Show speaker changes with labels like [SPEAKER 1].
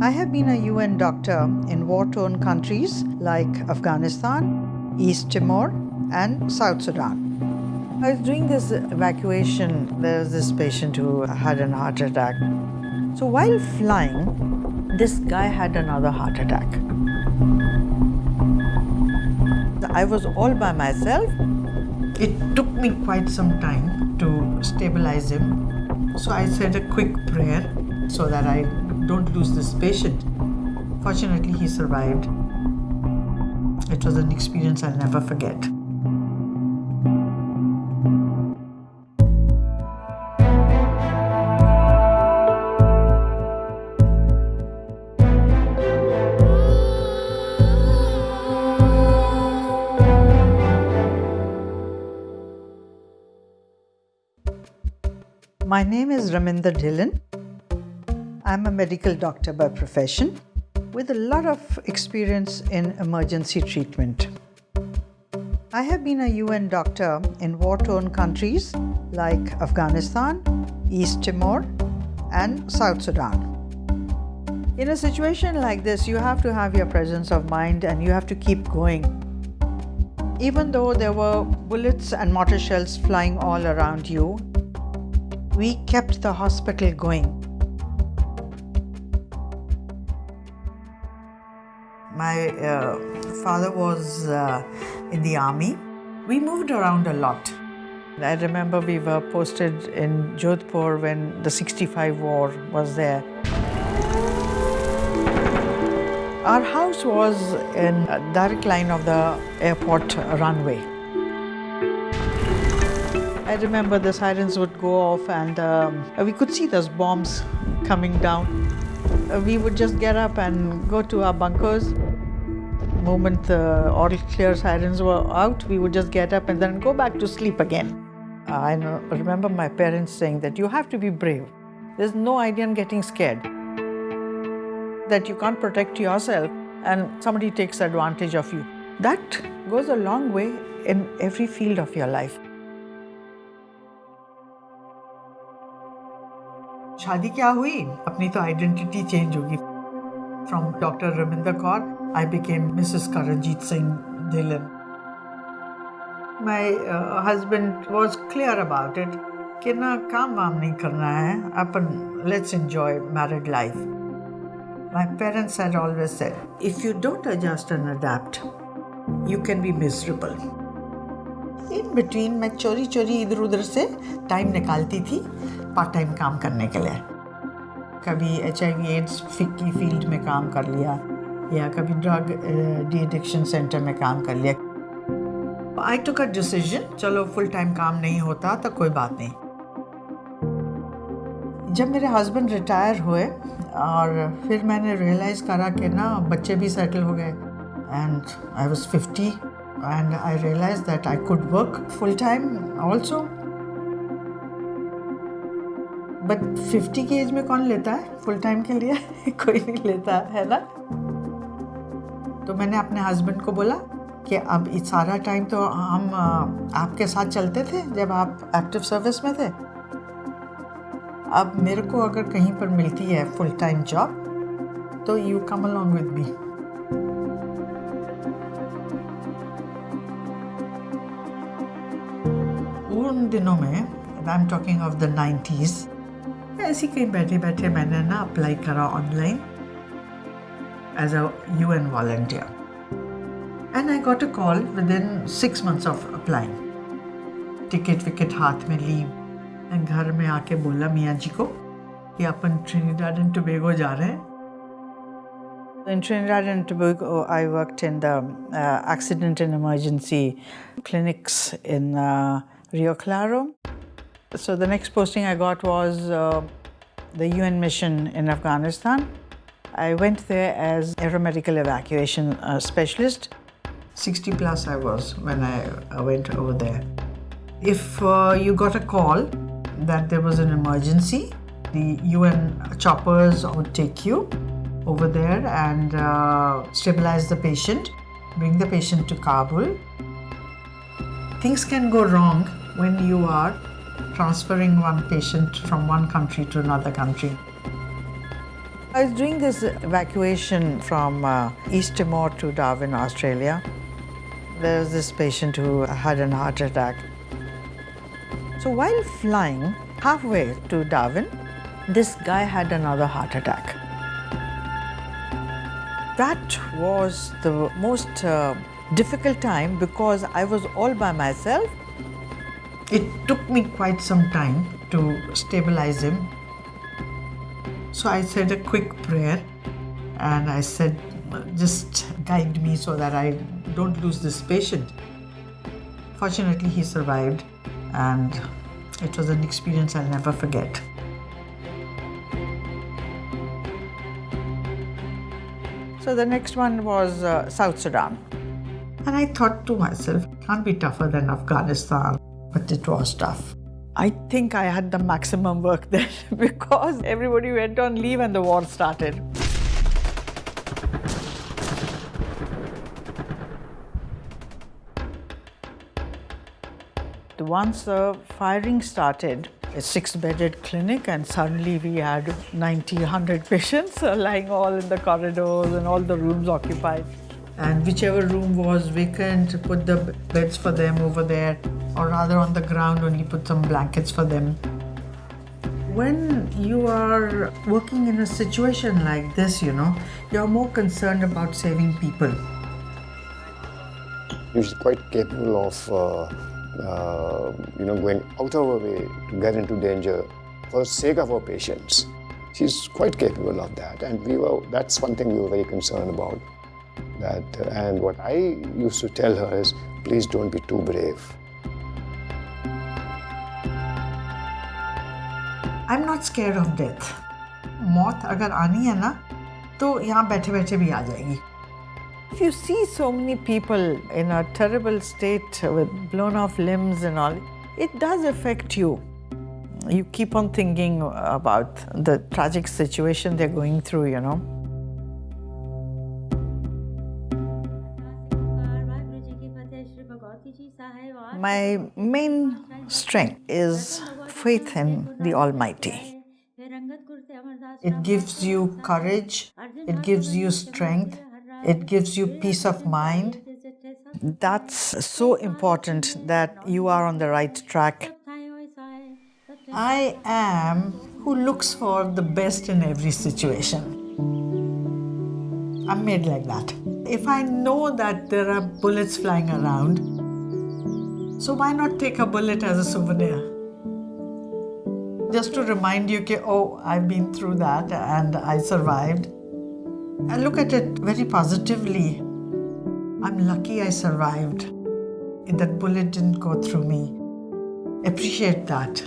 [SPEAKER 1] I have been a UN doctor in war-torn countries like Afghanistan, East Timor, and South Sudan. I was doing this evacuation. There was this patient who had a heart attack. So while flying, this guy had another heart attack. I was all by myself. It took me quite some time to stabilize him. So I said a quick prayer so that I don't lose this patient. Fortunately, he survived. It was an experience I'll never forget. My name is Ramindar Dhillon. I'm a medical doctor by profession with a lot of experience in emergency treatment. I have been a UN doctor in war-torn countries like Afghanistan, East Timor, and South Sudan. In a situation like this, you have to have your presence of mind and you have to keep going. Even though there were bullets and mortar shells flying all around you, we kept the hospital going. My father was in the army. We moved around a lot. I remember we were posted in Jodhpur when the 65 war was there. Our house was in a direct line of the airport runway. I remember the sirens would go off and we could see those bombs coming down. We would just get up and go to our bunkers. The moment the all clear sirens were out, we would just get up and then go back to sleep again. I remember my parents saying that you have to be brave. There's no idea in getting scared. That you can't protect yourself and somebody takes advantage of you. That goes a long way in every field of your life. शादी क्या हुई? अपनी तो identity change होगी. From Dr. Ramindar Kaur, I became Mrs. Karanjit Singh Dhillon. My husband was clear about it. कि ना काम वाम नहीं करना है. अपन let's enjoy married life. My parents had always said, if you don't adjust and adapt, you can be miserable. In between, मैं चोरी इधर उधर से टाइम निकालती थी पार्ट टाइम काम करने के लिए. कभी HIV AIDS की फील्ड में काम कर लिया या कभी ड्रग डी एडिक्शन सेंटर में काम कर लिया. I took a decision, चलो फुल टाइम काम नहीं होता तो कोई बात नहीं. जब मेरे हस्बैंड रिटायर हुए और फिर मैंने रियलाइज़ करा कि ना बच्चे भी सेटल हो गए and I was 50 and I realized that I could work full time also. But 50 की एज में कौन लेता है फुल टाइम के लिए? कोई नहीं लेता है ना. तो मैंने अपने हस्बैंड को बोला कि अब इस सारा टाइम तो हम आपके साथ चलते थे जब आप एक्टिव सर्विस में थे. अब मेरे को अगर कहीं पर मिलती है फुल टाइम जॉब तो you come along with me. उन दिनों में I am talking of the 90s, ऐसी कहीं बैठे बैठे मैंने ना अप्लाई करा online as a UN volunteer and I got a call within 6 months of applying. Ticket wicket हाथ में ली एंड घर में आके बोला मियाँ जी को कि अपन ट्रिनिडाड एंड टोबैगो जा रहे हैं. In Trinidad and Tobago, I worked in the accident and emergency clinics in Rio Claro. So the next posting I got was the UN mission in Afghanistan. I went there as aeromedical evacuation specialist. 60 plus I was when I went over there. If you got a call that there was an emergency, the UN choppers would take you over there and stabilize the patient, bring the patient to Kabul. Things can go wrong when you are transferring one patient from one country to another country. I was doing this evacuation from East Timor to Darwin, Australia. There was this patient who had a heart attack. So while flying halfway to Darwin, this guy had another heart attack. That was the most difficult time because I was all by myself. It took me quite some time to stabilize him. So I said a quick prayer and I said, just guide me so that I don't lose this patient. Fortunately, he survived and it was an experience I'll never forget. So the next one was South Sudan. And I thought to myself, it can't be tougher than Afghanistan, but it was tough. I think I had the maximum work there because everybody went on leave and the war started. Once the firing started, a 6-bedded clinic, and suddenly we had 90, 100 patients lying all in the corridors and all the rooms occupied. And whichever room was vacant, put the beds for them over there, or rather on the ground, only put some blankets for them. When you are working in a situation like this, you're more concerned about saving people.
[SPEAKER 2] She's quite capable of going out of her way to get into danger for the sake of our patients. She's quite capable of that, and that's one thing we were very concerned about. And what I used to tell her is, please don't be too brave.
[SPEAKER 1] I'm not scared of death. मौत अगर आनी है ना, तो यहाँ बैठे-बैठे भी आ जाएगी. If you see so many people in a terrible state with blown off limbs and all, it does affect you. You keep on thinking about the tragic situation they're going through, My main strength is faith in the Almighty. It gives you courage, it gives you strength, it gives you peace of mind. That's so important that you are on the right track. I am who looks for the best in every situation. I'm made like that. If I know that there are bullets flying around, so why not take a bullet as a souvenir? Just to remind you, oh, I've been through that and I survived. I look at it very positively. I'm lucky I survived. That bullet didn't go through me. Appreciate that.